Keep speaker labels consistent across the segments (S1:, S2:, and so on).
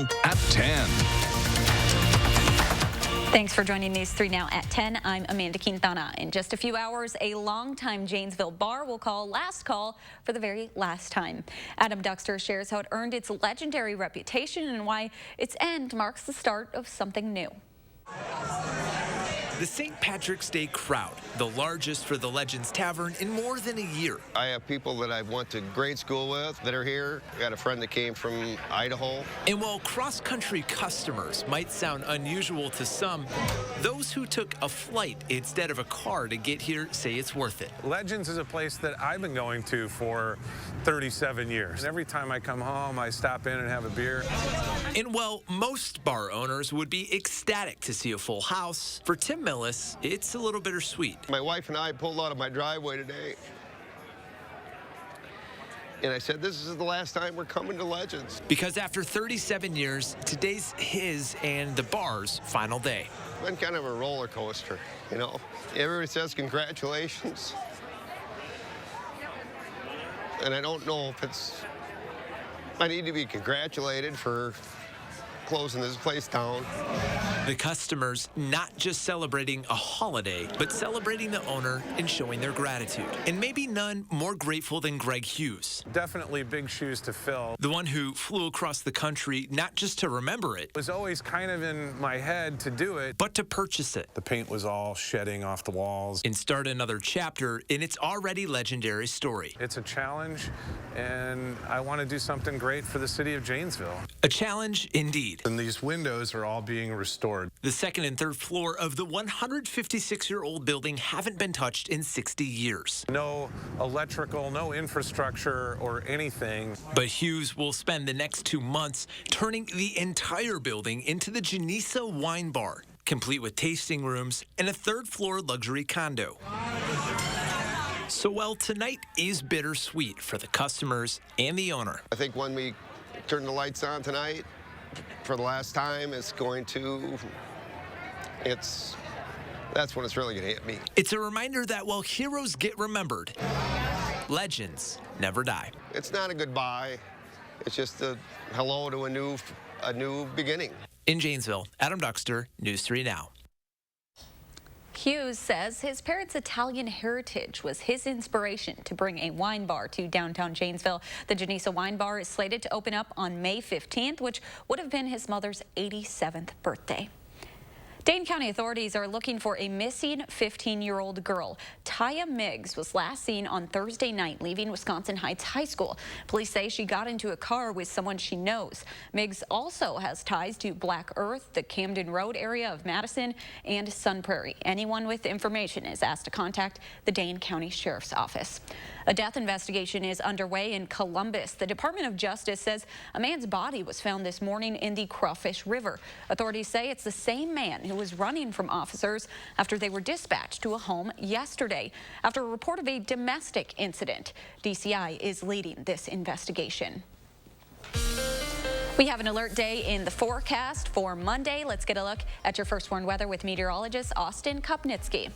S1: At 10.
S2: Thanks for joining News 3 Now at 10. I'm Amanda Quintana. In just a few hours, a longtime Janesville bar will call last call for the very last time. Adam Duxter shares how it earned its legendary reputation and why its end marks the start of something new.
S3: The St. Patrick's Day crowd, the largest for the Legends Tavern in more than a year.
S4: I have people that I went to grade school with that are here. I got a friend that came from Idaho.
S3: And while cross-country customers might sound unusual to some, those who took a flight instead of a car to get here say it's worth it.
S5: Legends is a place that I've been going to for 37 years. Every time I come home, I stop in and have a beer.
S3: And while most bar owners would be ecstatic to see a full house, for Tim Millis, it's a little bittersweet.
S4: My wife and I pulled out of my driveway today, and I said, this is the last time we're coming to Legends.
S3: Because after 37 years, today's his and the bar's final day.
S4: It's been kind of a roller coaster, you know. Everybody says congratulations, and I don't know if I need to be congratulated for closing this place down.
S3: The customers not just celebrating a holiday, but celebrating the owner and showing their gratitude. And maybe none more grateful than Greg Hughes.
S5: Definitely big shoes to fill.
S3: The one who flew across the country not just to remember it.
S5: It was always kind of in my head to do it.
S3: But to purchase it.
S5: The paint was all shedding off the walls.
S3: And start another chapter in its already legendary story.
S5: It's a challenge, and I want to do something great for the city of Janesville.
S3: A challenge indeed.
S5: And these windows are all being restored.
S3: The second and third floor of the 156-year-old building haven't been touched in 60 years.
S5: No electrical, no infrastructure or anything.
S3: But Hughes will spend the next 2 months turning the entire building into the Geneseo Wine Bar, complete with tasting rooms and a third-floor luxury condo. So while tonight is bittersweet for the customers and the owner,
S4: I think when we turn the lights on tonight, for the last time, that's when it's really going to hit me.
S3: It's a reminder that while heroes get remembered, legends never die.
S4: It's not a goodbye. It's just a hello to a new beginning.
S3: In Janesville, Adam Duxter, News 3 Now.
S2: Hughes says his parents' Italian heritage was his inspiration to bring a wine bar to downtown Janesville. The Geneseo Wine Bar is slated to open up on May 15th, which would have been his mother's 87th birthday. Dane County authorities are looking for a missing 15-year-old girl. Taya Miggs was last seen on Thursday night leaving Wisconsin Heights High School. Police say she got into a car with someone she knows. Miggs also has ties to Black Earth, the Camden Road area of Madison, and Sun Prairie. Anyone with information is asked to contact the Dane County Sheriff's Office. A death investigation is underway in Columbus. The Department of Justice says a man's body was found this morning in the Crawfish River. Authorities say it's the same man who was running from officers after they were dispatched to a home yesterday after a report of a domestic incident. DCI is leading this investigation. We have an alert day in the forecast for Monday. Let's get a look at your first warned weather with meteorologist Austin Kopnitsky.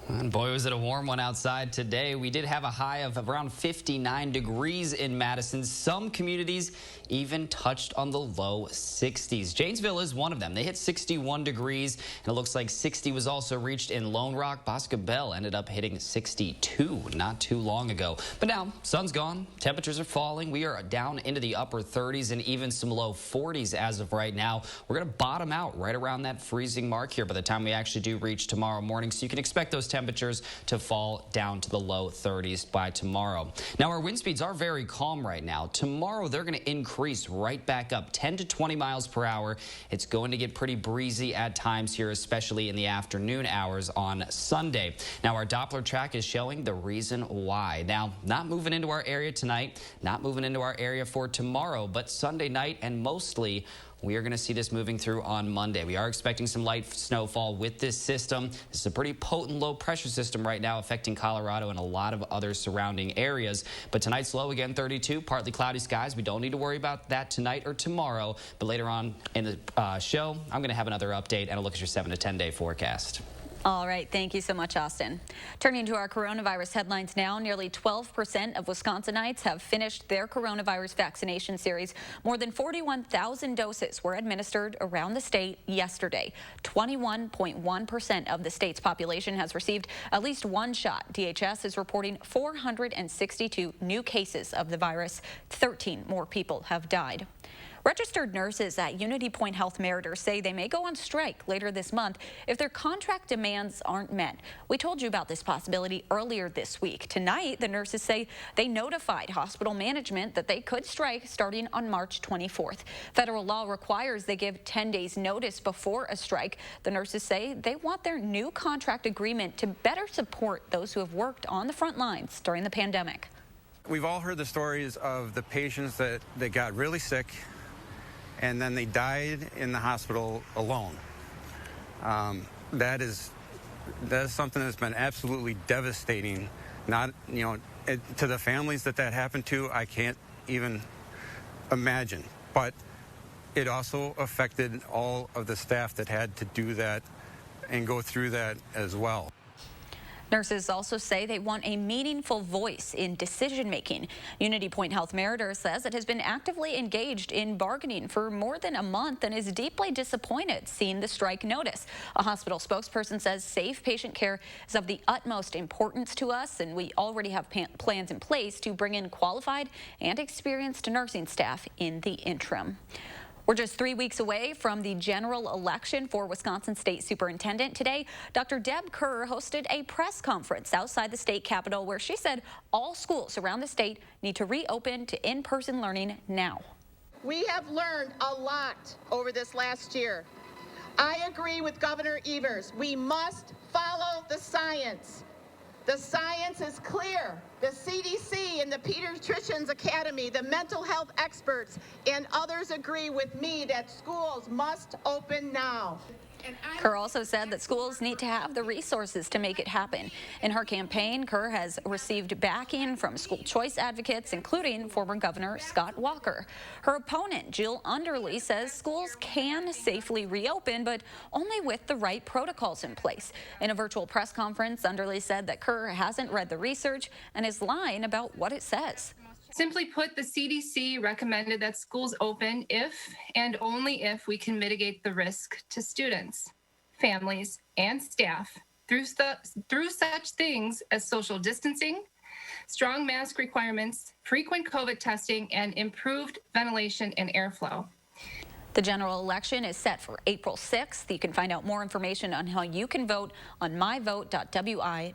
S6: And boy, was it a warm one outside today. We did have a high of around 59 degrees in Madison. Some communities even touched on the low 60s. Janesville is one of them. They hit 61 degrees, and it looks like 60 was also reached in Lone Rock. Boscobel ended up hitting 62 not too long ago. But now, sun's gone. Temperatures are falling. We are down into the upper 30s and even some low 40s as of right now. We're going to bottom out right around that freezing mark here by the time we actually do reach tomorrow morning. So you can expect those temperatures to fall down to the low 30s by tomorrow. Now, our wind speeds are very calm right now. Tomorrow, they're going to increase right back up 10 to 20 miles per hour. It's going to get pretty breezy at times here, especially in the afternoon hours on Sunday. Now, our Doppler track is showing the reason why. Now, not moving into our area tonight, not moving into our area for tomorrow, but Sunday night and mostly we are going to see this moving through on Monday. We are expecting some light snowfall with this system. This is a pretty potent low pressure system right now affecting Colorado and a lot of other surrounding areas. But tonight's low again, 32, partly cloudy skies. We don't need to worry about that tonight or tomorrow. But later on in the show, I'm going to have another update and a look at your 7 to 10 day forecast.
S2: All right, thank you so much, Austin. Turning to our coronavirus headlines now, nearly 12% of Wisconsinites have finished their coronavirus vaccination series. More than 41,000 doses were administered around the state yesterday. 21.1% of the state's population has received at least one shot. DHS is reporting 462 new cases of the virus. 13 more people have died. Registered nurses at Unity Point Health Meriters say they may go on strike later this month if their contract demands aren't met. We told you about this possibility earlier this week. Tonight, the nurses say they notified hospital management that they could strike starting on March 24th. Federal law requires they give 10 days notice before a strike. The nurses say they want their new contract agreement to better support those who have worked on the front lines during the pandemic.
S1: We've all heard the stories of the patients that got really sick and then they died in the hospital alone. That is something that's been absolutely devastating. Not, to the families that happened to, I can't even imagine. But it also affected all of the staff that had to do that and go through that as well.
S2: Nurses also say they want a meaningful voice in decision-making. Unity Point Health Meriters says it has been actively engaged in bargaining for more than a month and is deeply disappointed seeing the strike notice. A hospital spokesperson says safe patient care is of the utmost importance to us, and we already have plans in place to bring in qualified and experienced nursing staff in the interim. We're just 3 weeks away from the general election for Wisconsin State Superintendent. Today, Dr. Deb Kerr hosted a press conference outside the state capitol where she said all schools around the state need to reopen to in-person learning now.
S7: We have learned a lot over this last year. I agree with Governor Evers. We must follow the science. The science is clear. The CDC and the Pediatricians Academy, the mental health experts, and others agree with me that schools must open now.
S2: Kerr also said that schools need to have the resources to make it happen. In her campaign, Kerr has received backing from school choice advocates, including former Governor Scott Walker. Her opponent, Jill Underly, says schools can safely reopen, but only with the right protocols in place. In a virtual press conference, Underly said that Kerr hasn't read the research and is lying about what it says.
S8: Simply put, the CDC recommended that schools open if and only if we can mitigate the risk to students, families, and staff through such things as social distancing, strong mask requirements, frequent COVID testing, and improved ventilation and airflow.
S2: The general election is set for April 6th. You can find out more information on how you can vote on myvote.wi.gov.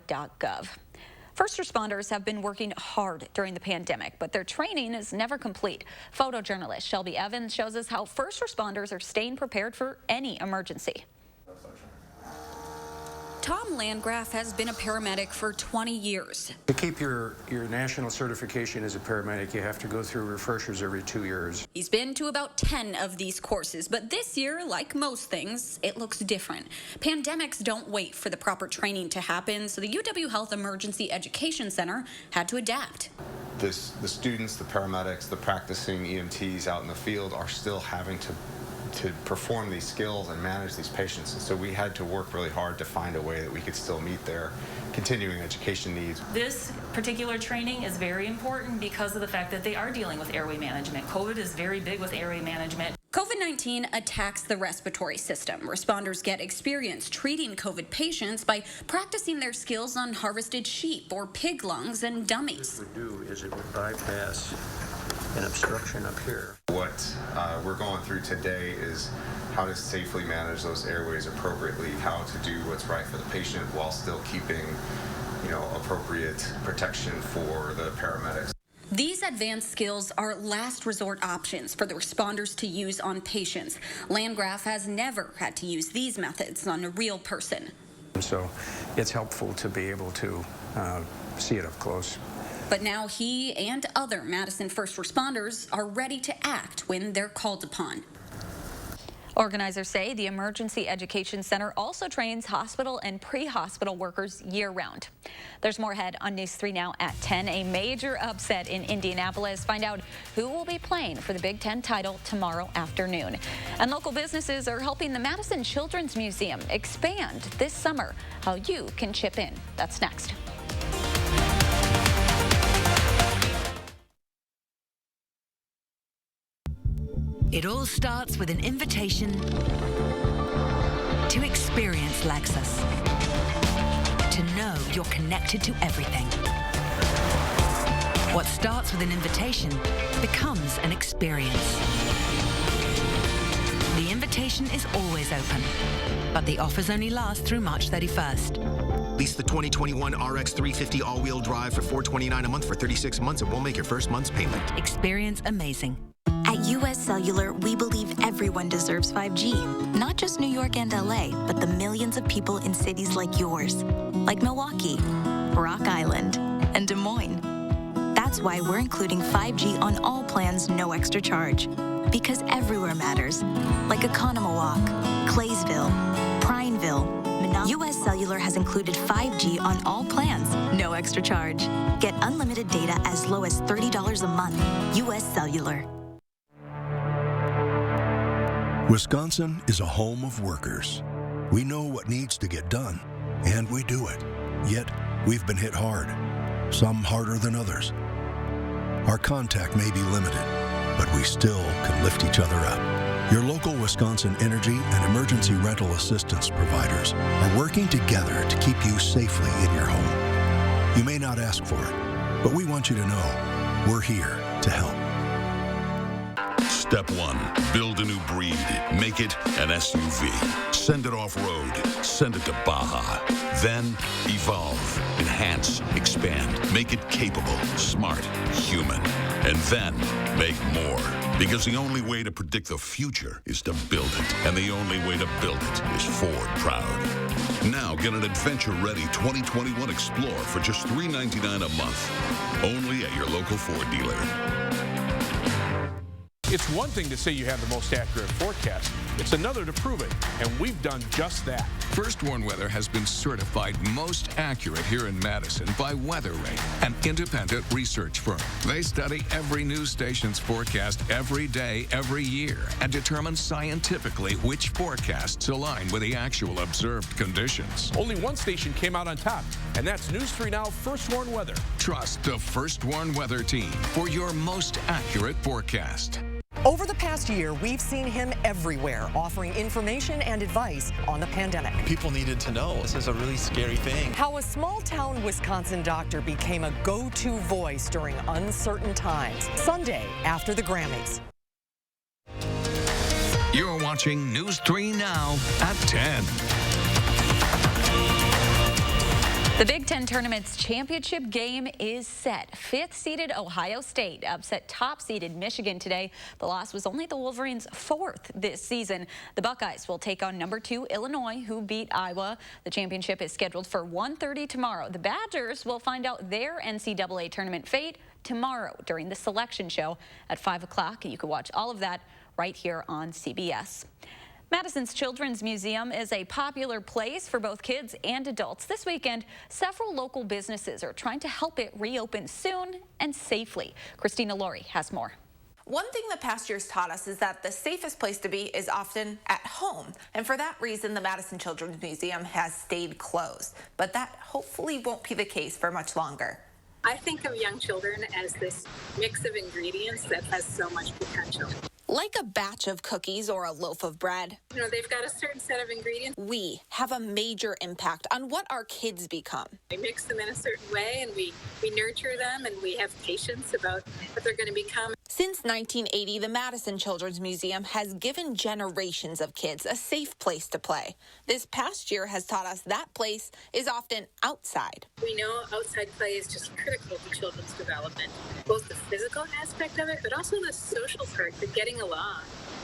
S2: First responders have been working hard during the pandemic, but their training is never complete. Photojournalist Shelby Evans shows us how first responders are staying prepared for any emergency. Tom Landgraf has been a paramedic for 20 years.
S9: To keep your national certification as a paramedic, you have to go through refreshers every 2 years.
S2: He's been to about 10 of these courses, but this year, like most things, it looks different. Pandemics don't wait for the proper training to happen, so the UW Health Emergency Education Center had to adapt.
S10: The students, the paramedics, the practicing EMTs out in the field are still having to perform these skills and manage these patients. And so we had to work really hard to find a way that we could still meet their continuing education needs.
S11: This particular training is very important because of the fact that they are dealing with airway management. COVID is very big with airway management.
S2: COVID-19 attacks the respiratory system. Responders get experience treating COVID patients by practicing their skills on harvested sheep or pig lungs and dummies.
S9: What it would do is it would bypass an obstruction up here.
S10: What we're going through today is how to safely manage those airways appropriately, how to do what's right for the patient while still keeping, appropriate protection for the paramedics.
S2: These advanced skills are last resort options for the responders to use on patients. Landgraf has never had to use these methods on a real person.
S9: So it's helpful to be able to see it up close.
S2: But now he and other Madison first responders are ready to act when they're called upon. Organizers say the Emergency Education Center also trains hospital and pre-hospital workers year-round. There's more ahead on News 3 Now at 10. A major upset in Indianapolis. Find out who will be playing for the Big Ten title tomorrow afternoon. And local businesses are helping the Madison Children's Museum expand this summer. How you can chip in. That's next.
S12: It all starts with an invitation to experience Lexus. To know you're connected to everything. What starts with an invitation becomes an experience. The invitation is always open, but the offers only last through March 31st.
S13: Lease the 2021 RX 350 all-wheel drive for $429 a month for 36 months and won't make your first month's payment.
S12: Experience amazing.
S14: At U.S. Cellular, we believe everyone deserves 5G. Not just New York and LA, but the millions of people in cities like yours, like Milwaukee, Rock Island, and Des Moines. That's why we're including 5G on all plans, no extra charge. Because everywhere matters, like Economawalk, Claysville, Prineville. U.S. Cellular has included 5G on all plans, no extra charge. Get unlimited data as low as $30 a month. U.S. Cellular.
S15: Wisconsin is a home of workers. We know what needs to get done, and we do it. Yet, we've been hit hard, some harder than others. Our contact may be limited, but we still can lift each other up. Your local Wisconsin energy and emergency rental assistance providers are working together to keep you safely in your home. You may not ask for it, but we want you to know we're here to help.
S16: Step 1, build a new breed. Make it an SUV. Send it off-road. Send it to Baja. Then evolve, enhance, expand. Make it capable, smart, human. And then make more. Because the only way to predict the future is to build it. And the only way to build it is Ford Proud. Now get an adventure-ready 2021 Explorer for just $399 a month. Only at your local Ford dealer.
S17: It's one thing to say you have the most accurate forecast. It's another to prove it, and we've done just that.
S18: First Warn Weather has been certified most accurate here in Madison by WeatherRate, an independent research firm. They study every news station's forecast every day, every year, and determine scientifically which forecasts align with the actual observed conditions.
S17: Only one station came out on top, and that's News 3 Now First Warn Weather.
S18: Trust the First Warn Weather team for your most accurate forecast.
S19: Over the past year, we've seen him everywhere, offering information and advice on the pandemic.
S20: People needed to know this is a really scary thing.
S19: How a small-town Wisconsin doctor became a go-to voice during uncertain times. Sunday after the Grammys.
S18: You're watching News 3 Now at 10.
S2: The Big Ten Tournament's championship game is set. Fifth-seeded Ohio State upset top-seeded Michigan today. The loss was only the Wolverines' fourth this season. The Buckeyes will take on number 2 Illinois, who beat Iowa. The championship is scheduled for 1:30 tomorrow. The Badgers will find out their NCAA tournament fate tomorrow during the selection show at 5 o'clock. You can watch all of that right here on CBS. Madison's Children's Museum is a popular place for both kids and adults. This weekend, several local businesses are trying to help it reopen soon and safely. Christina Laurie has more.
S21: One thing the past year's taught us is that the safest place to be is often at home. And for that reason, the Madison Children's Museum has stayed closed. But that hopefully won't be the case for much longer.
S22: I think of young children as this mix of ingredients that has so much potential.
S21: Like a batch of cookies or a loaf of bread.
S22: You know, they've got a certain set of ingredients.
S21: We have a major impact on what our kids become.
S22: We mix them in a certain way and we nurture them and we have patience about what they're going to become.
S21: Since 1980, the Madison Children's Museum has given generations of kids a safe place to play. This past year has taught us that place is often outside.
S22: We know outside play is just critical to children's development, both the physical aspect of it, but also the social part, the getting along.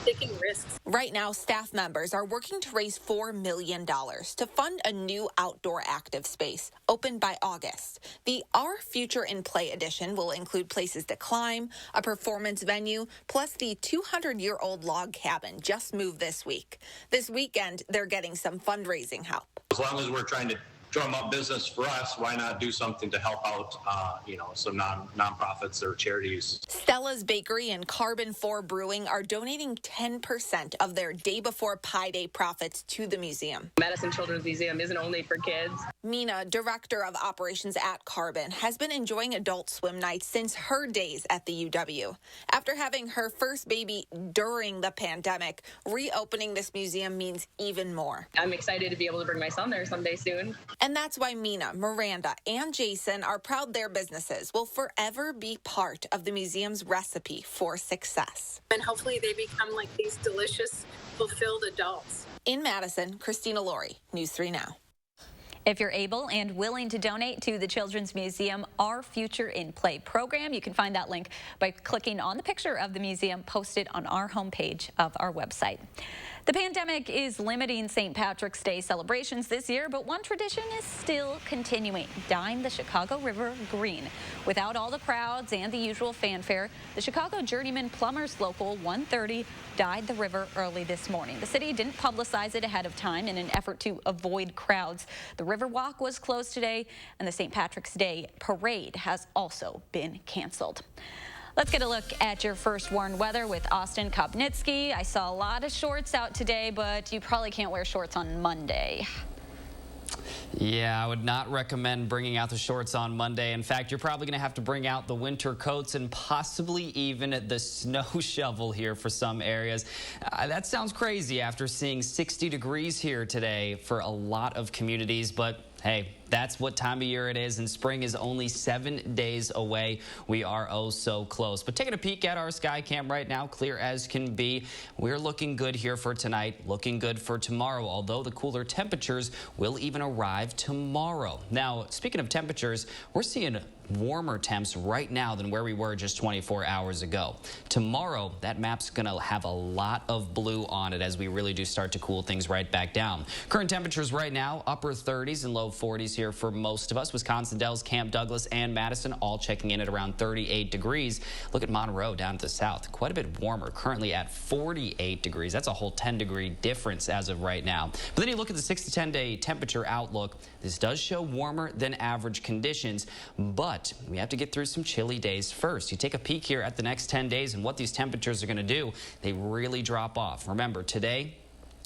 S22: taking risks.
S21: Right now, staff members are working to raise $4 million to fund a new outdoor active space opened by August. The Our Future in Play edition will include places to climb, a performance venue, plus the 200-year-old log cabin just moved this week. This weekend, they're getting some fundraising help.
S4: As long as we're trying to drum up business for us, why not do something to help out, some nonprofits or charities?
S21: Stella's Bakery and Carbon 4 Brewing are donating 10% of their Day Before Pi Day profits to the museum.
S5: Madison Children's Museum isn't only for kids.
S21: Mina, director of operations at Carbon, has been enjoying adult swim nights since her days at the UW. After having her first baby during the pandemic, reopening this museum means even more.
S5: I'm excited to be able to bring my son there someday soon.
S21: And that's why Mina, Miranda, and Jason are proud their businesses will forever be part of the museum's recipe for success.
S22: And hopefully they become like these delicious, fulfilled adults.
S21: In Madison, Christina Laurie, News 3 Now.
S2: If you're able and willing to donate to the Children's Museum Our Future in Play program, you can find that link by clicking on the picture of the museum posted on our homepage of our website. The pandemic is limiting St. Patrick's Day celebrations this year, but one tradition is still continuing, dyeing the Chicago River green. Without all the crowds and the usual fanfare, the Chicago Journeyman Plumbers Local 130 dyed the river early this morning. The city didn't publicize it ahead of time in an effort to avoid crowds. The River Walk was closed today, and the St. Patrick's Day Parade has also been canceled. Let's get a look at your first warned weather with Austin Kopnitsky. I saw a lot of shorts out today, but you probably can't wear shorts on Monday.
S6: Yeah, I would not recommend bringing out the shorts on Monday. In fact, you're probably going to have to bring out the winter coats and possibly even the snow shovel here for some areas. That sounds crazy after seeing 60 degrees here today for a lot of communities, but hey, that's what time of year it is, and spring is only 7 days away. We are oh so close. But taking a peek at our sky cam right now, clear as can be. We're looking good here for tonight, looking good for tomorrow, although the cooler temperatures will even arrive tomorrow. Now, speaking of temperatures, we're seeing warmer temps right now than where we were just 24 hours ago. Tomorrow, that map's going to have a lot of blue on it as we really do start to cool things right back down. Current temperatures right now, upper 30s and low 40s here for most of us. Wisconsin Dells, Camp Douglas, and Madison all checking in at around 38 degrees. Look at Monroe down to the south, quite a bit warmer, currently at 48 degrees. That's a whole 10-degree difference as of right now. But then you look at the 6 to 10-day temperature outlook. This does show warmer than average conditions, but we have to get through some chilly days first. You take a peek here at the next 10 days and what these temperatures are going to do. They really drop off. Remember, today,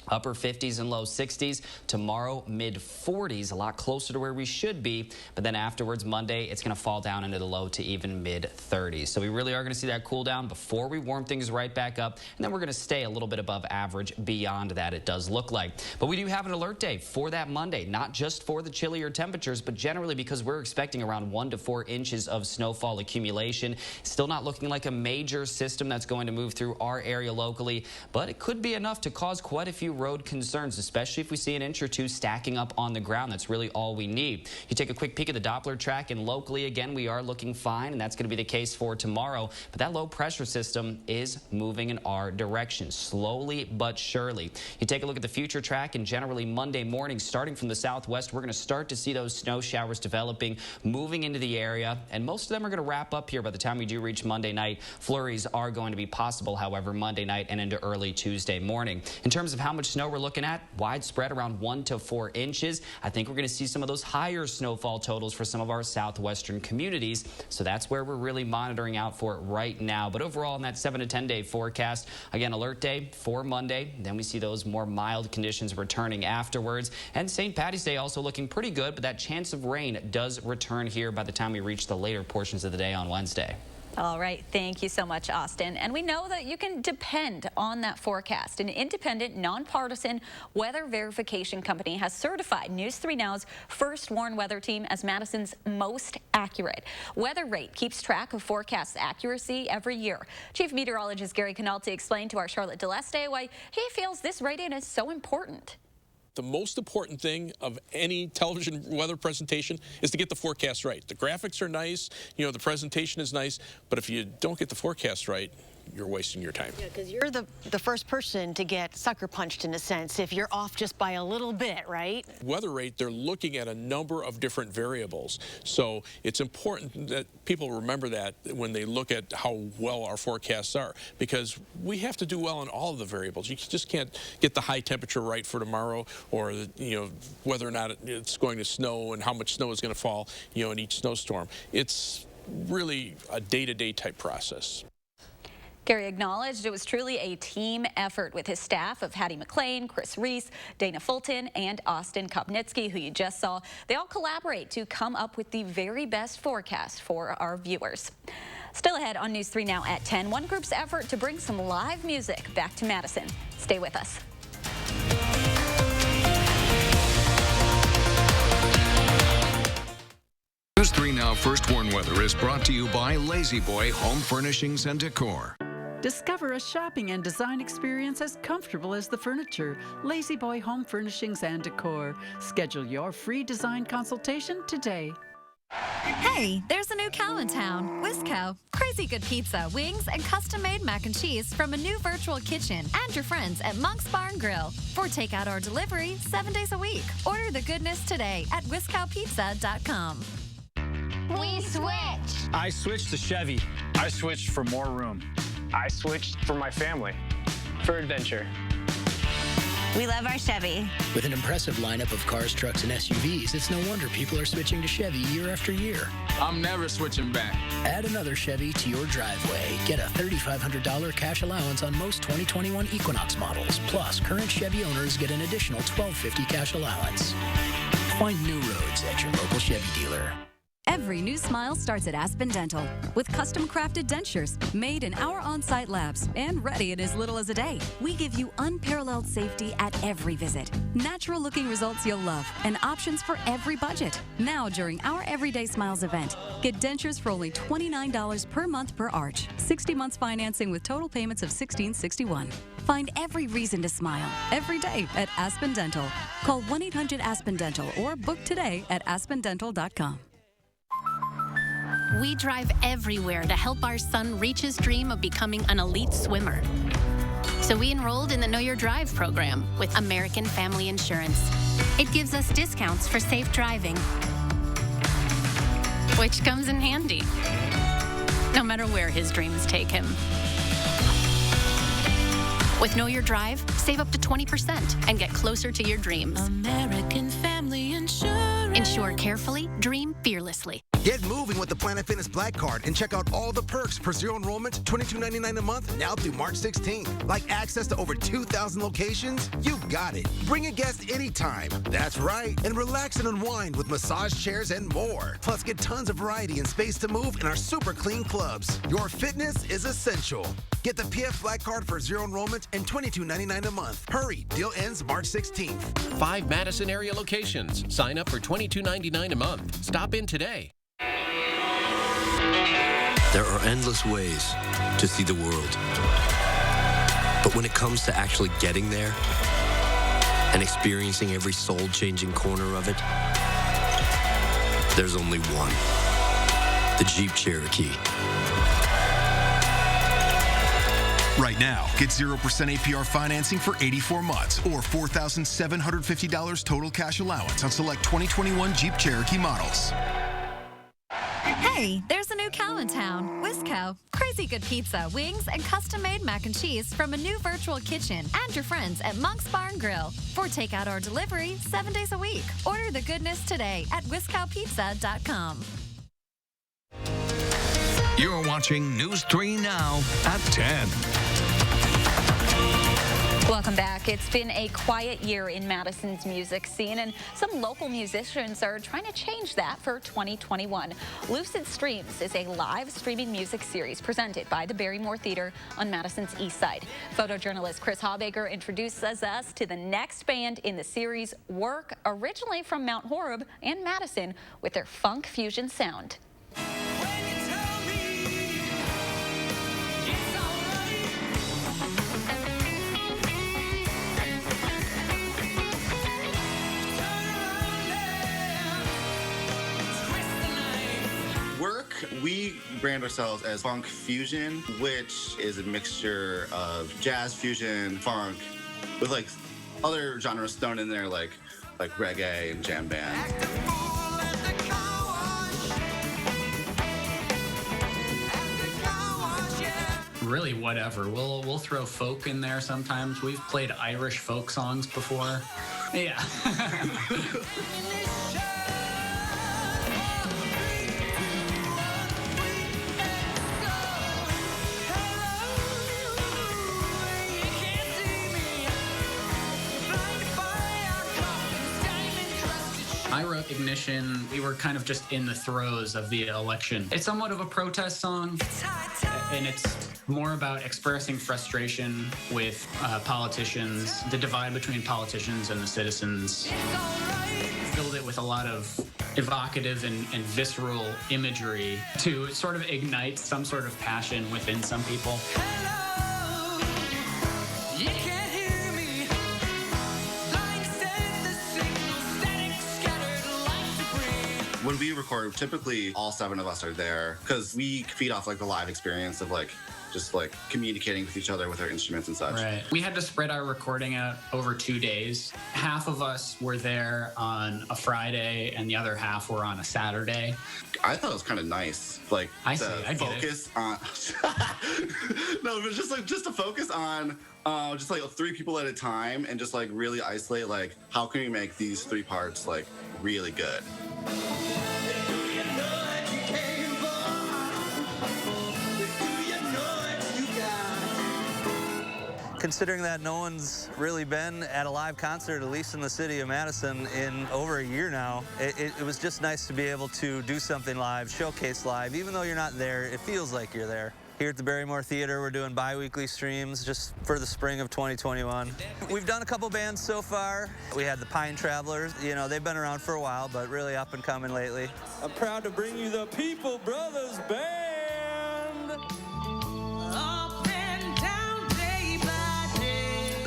S6: upper 50s and low 60s. Tomorrow, mid 40s, a lot closer to where we should be. But then afterwards, Monday, it's going to fall down into the low to even mid 30s. So we really are going to see that cool down before we warm things right back up. And then we're going to stay a little bit above average beyond that, it does look like. But we do have an alert day for that Monday, not just for the chillier temperatures, but generally because we're expecting around 1 to 4 inches of snowfall accumulation. Still not looking like a major system that's going to move through our area locally, but it could be enough to cause quite a few road concerns, especially if we see an inch or two stacking up on the ground. That's really all we need. You take a quick peek at the Doppler track, and locally, again, we are looking fine, and that's going to be the case for tomorrow. But that low pressure system is moving in our direction, slowly but surely. You take a look at the future track, and generally Monday morning, starting from the southwest, we're going to start to see those snow showers developing, moving into the area, and most of them are going to wrap up here by the time we do reach Monday night. Flurries are going to be possible, however, Monday night and into early Tuesday morning. In terms of how much snow we're looking at, widespread around 1 to 4 inches. I think we're going to see some of those higher snowfall totals for some of our southwestern communities. So that's where we're really monitoring out for it right now. But overall, in that 7 to 10 day forecast, again, alert day for Monday. Then we see those more mild conditions returning afterwards. And St. Patty's Day also looking pretty good, but that chance of rain does return here by the time we reach the later portions of the day on Wednesday.
S2: All right. Thank you so much, Austin. And we know that you can depend on that forecast. An independent, nonpartisan weather verification company has certified News 3 Now's first warned weather team as Madison's most accurate. Weather Rate keeps track of forecast accuracy every year. Chief Meteorologist Gary Canalti explained to our Charlotte DeLeste why he feels this rating is so important.
S17: The most important thing of any television weather presentation is to get the forecast right. The graphics are nice, the presentation is nice, but if you don't get the forecast right, you're wasting your time.
S1: Yeah, because you're the first person to get sucker punched in a sense if you're off just by a little bit, right?
S17: Weather rate, they're looking at a number of different variables. So it's important that people remember that when they look at how well our forecasts are, because we have to do well on all of the variables. You just can't get the high temperature right for tomorrow, or whether or not it's going to snow and how much snow is going to fall in each snowstorm. It's really a day-to-day type process.
S2: Gary acknowledged it was truly a team effort with his staff of Hattie McLean, Chris Reese, Dana Fulton, and Austin Kopnitsky, who you just saw. They all collaborate to come up with the very best forecast for our viewers. Still ahead on News 3 Now at 10, one group's effort to bring some live music back to Madison. Stay with us.
S18: News 3 Now First Warn Weather is brought to you by Lazy Boy Home Furnishings and Decor.
S3: Discover a shopping and design experience as comfortable as the furniture. Lazy Boy Home Furnishings and Decor. Schedule your free design consultation today.
S23: Hey, there's a new cow in town. Whisk-Cow. Crazy good pizza, wings, and custom-made mac and cheese from a new virtual kitchen and your friends at Monk's Bar and Grill. For takeout or delivery 7 days a week. Order the goodness today at whiskcowpizza.com.
S24: We switched. I switched to Chevy. I switched for more room. I switched for my family. For adventure.
S25: We love our Chevy.
S26: With an impressive lineup of cars, trucks, and SUVs, it's no wonder people are switching to Chevy year after year.
S24: I'm never switching back.
S26: Add another Chevy to your driveway. Get a $3,500 cash allowance on most 2021 Equinox models. Plus, current Chevy owners get an additional $1,250 cash allowance. Find new roads at your local Chevy dealer.
S27: Every new smile starts at Aspen Dental with custom-crafted dentures made in our on-site labs and ready in as little as a day. We give you unparalleled safety at every visit, natural-looking results you'll love, and options for every budget. Now, during our Everyday Smiles event, get dentures for only $29 per month per arch, 60 months financing with total payments of $1,661. Find every reason to smile every day at Aspen Dental. Call 1-800-ASPEN-DENTAL or book today at aspendental.com.
S28: We drive everywhere to help our son reach his dream of becoming an elite swimmer. So we enrolled in the Know Your Drive program with American Family Insurance. It gives us discounts for safe driving, which comes in handy, no matter where his dreams take him. With Know Your Drive, save up to 20% and get closer to your dreams.
S29: American Family Insurance.
S28: Insure carefully, dream fearlessly.
S13: Get moving with the Planet Fitness Black Card and check out all the perks for zero enrollment, $22.99 a month, now through March 16th. Like access to over 2,000 locations? You got it. Bring a guest anytime. That's right. And relax and unwind with massage chairs and more. Plus, get tons of variety and space to move in our super clean clubs. Your fitness is essential. Get the PF Black Card for zero enrollment and $22.99 a month. Hurry, deal ends March 16th.
S30: 5 Madison area locations. Sign up for $22.99 a month. Stop in today.
S31: There are endless ways to see the world. But when it comes to actually getting there and experiencing every soul-changing corner of it, there's only one. The Jeep Cherokee.
S13: Right now, get 0% APR financing for 84 months or $4,750 total cash allowance on select 2021 Jeep Cherokee models.
S23: Hey, there's a new cow in town. Whisk-Cow. Crazy good pizza, wings, and custom-made mac and cheese from a new virtual kitchen and your friends at Monk's Bar and Grill. For takeout or delivery 7 days a week. Order the goodness today at whiskcowpizza.com.
S18: You're watching News 3 Now at 10.
S2: Welcome back. It's been a quiet year in Madison's music scene, and some local musicians are trying to change that for 2021. Lucid Streams is a live streaming music series presented by the Barrymore Theater on Madison's east side. Photojournalist Chris Hawbaker introduces us to the next band in the series, WURK, originally from Mount Horeb and Madison, with their funk fusion sound.
S32: WURK
S7: we brand ourselves as funk fusion, which is a mixture of jazz fusion, funk, with like other genres thrown in there, like reggae and jam band.
S8: Really, whatever. We'll throw folk in there sometimes. We've played Irish folk songs before. Yeah. I wrote Ignition. We were kind of just in the throes of the election. It's somewhat of a protest song, and it's more about expressing frustration with politicians, the divide between politicians and the citizens. Filled it with a lot of evocative and visceral imagery to sort of ignite some sort of passion within some people.
S7: When we record, typically all 7 of us are there because we feed off like the live experience of like just like communicating with each other with our instruments and such.
S8: Right. We had to spread our recording out over 2 days. Half of us were there on a Friday and the other half were on a Saturday.
S7: I thought it was kind of nice, like
S8: I
S7: focus on. No, but just to focus on just like 3 people at a time and just like really isolate like how can we make these 3 parts like really good.
S9: Considering that no one's really been at a live concert, at least in the city of Madison, in over a year now, it was just nice to be able to do something live, showcase live. Even though you're not there, it feels like you're there. Here at the Barrymore Theater, we're doing bi-weekly streams just for the spring of 2021. We've done a couple bands so far. We had the Pine Travelers. You know, they've been around for a while, but really up and coming lately. I'm proud to bring you the People Brothers Band.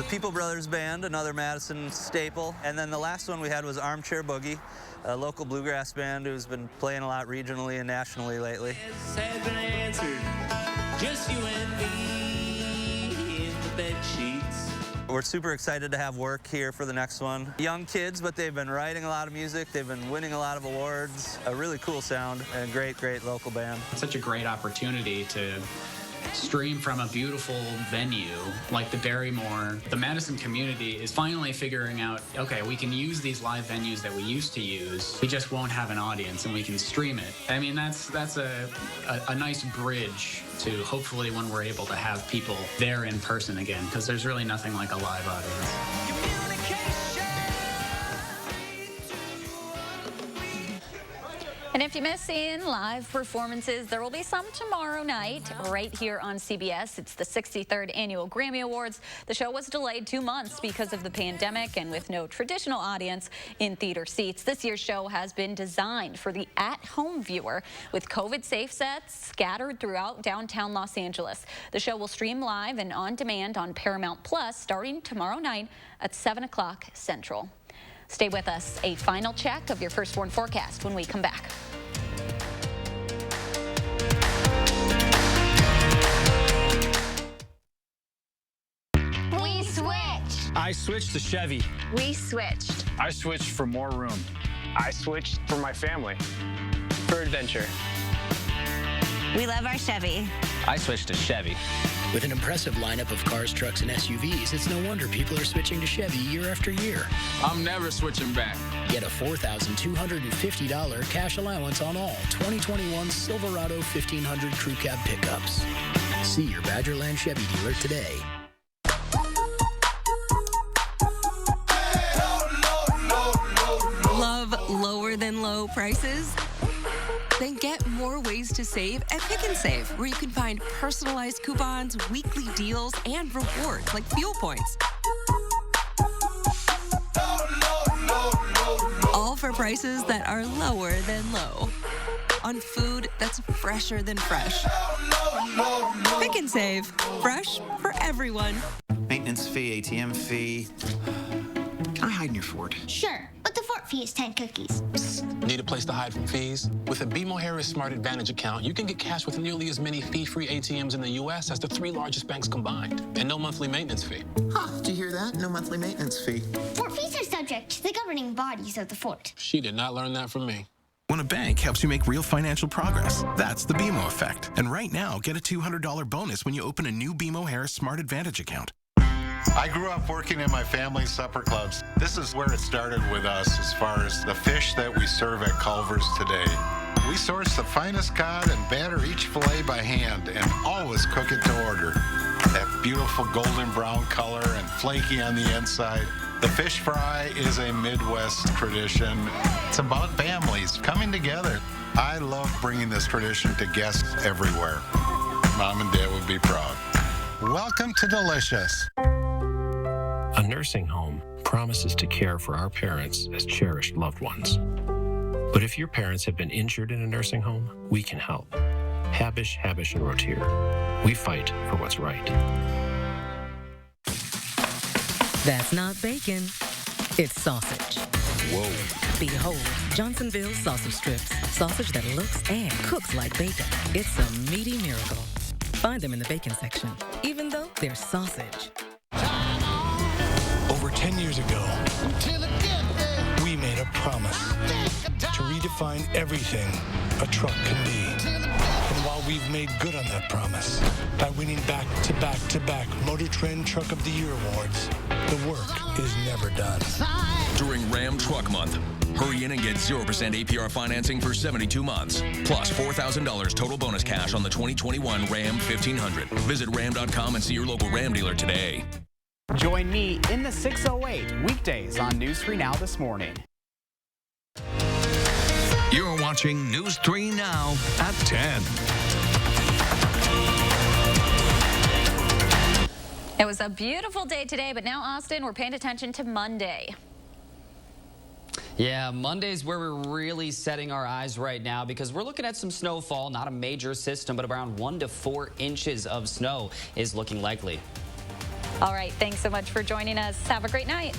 S9: People Brothers Band, another Madison staple. And then the last one we had was Armchair Boogie, a local bluegrass band who's been playing a lot regionally and nationally lately. Just you and me in the bed sheets. We're super excited to have WURK here for the next one. Young kids, but they've been writing a lot of music. They've been winning a lot of awards. A really cool sound and great local band.
S8: It's such a great opportunity to stream from a beautiful venue like the Barrymore. The Madison community is finally figuring out, okay, we can use these live venues that we used to use. We just won't have an audience and we can stream it. I mean, that's a nice bridge to hopefully when we're able to have people there in person again, because there's really nothing like a live audience.
S2: And if you miss seeing live performances, there will be some tomorrow night right here on CBS. It's the 63rd Annual Grammy Awards. The show was delayed 2 months because of the pandemic and with no traditional audience in theater seats. This year's show has been designed for the at-home viewer with COVID-safe sets scattered throughout downtown Los Angeles. The show will stream live and on demand on Paramount Plus starting tomorrow night at 7 o'clock Central. Stay with us. A final check of your First Warn forecast when we come back.
S29: We switched.
S24: I switched to Chevy.
S28: We switched.
S24: I switched for more room. I switched for my family. For adventure.
S25: We love our Chevy.
S30: I switched to Chevy.
S26: With an impressive lineup of cars, trucks, and SUVs, it's no wonder people are switching to Chevy year after year.
S24: I'm never switching back.
S26: Get a $4,250 cash allowance on all 2021 Silverado 1500 Crew Cab pickups. See your Badgerland Chevy dealer today.
S10: Love lower than low prices? Then get more ways to save at Pick 'n Save, where you can find personalized coupons, weekly deals, and rewards like fuel points. All for prices that are lower than low. On food that's fresher than fresh. Pick 'n Save. Fresh for everyone.
S11: Maintenance fee, ATM fee. Can I hide in your fort?
S12: Sure, but the fort
S31: fee is 10 cookies.
S4: Need a place to hide from fees? With a BMO Harris Smart Advantage account, you can get cash with nearly as many fee-free ATMs in the U.S. as the 3 largest banks combined, and no monthly maintenance fee.
S5: Huh, do you hear that? No monthly maintenance fee.
S31: Fort fees are subject to the governing bodies of the fort.
S4: She did not learn that from me.
S11: When a bank helps you make real financial progress, that's the BMO effect. And right now, get a $200 bonus when you open a new BMO Harris Smart Advantage account.
S12: I grew up working in my family's supper clubs. This is where it started with us as far as the fish that we serve at Culver's today. We source the finest cod and batter each fillet by hand and always cook it to order. That beautiful golden brown color and flaky on the inside. The fish fry is a Midwest tradition. It's about families coming together. I love bringing this tradition to guests everywhere. Mom and Dad would be proud. Welcome to Delicious.
S14: A nursing home promises to care for our parents as cherished loved ones. But if your parents have been injured in a nursing home, we can help. Habish, Habish, and Rotier. We fight for what's right.
S15: That's not bacon. It's sausage.
S14: Whoa.
S15: Behold, Johnsonville sausage strips. Sausage that looks and cooks like bacon. It's a meaty miracle. Find them in the bacon section, even though they're sausage.
S16: Over 10 years ago, we made a promise to redefine everything a truck can be. And while we've made good on that promise by winning back-to-back Motor Trend Truck of the Year awards, the work is never done.
S19: During Ram Truck Month, hurry in and get 0% APR financing for 72 months, plus $4,000 total bonus cash on the 2021 Ram 1500. Visit ram.com and see your local Ram dealer today.
S20: Join me in the 608 weekdays on News 3 Now this morning.
S18: You're watching News 3 Now at 10.
S2: It was a beautiful day today, but now, Austin, we're paying attention to Monday.
S6: Yeah, Monday's where we're really setting our eyes right now because we're looking at some snowfall, not a major system, but around 1 to 4 inches of snow is looking likely.
S2: All right, thanks so much for joining us. Have a great night.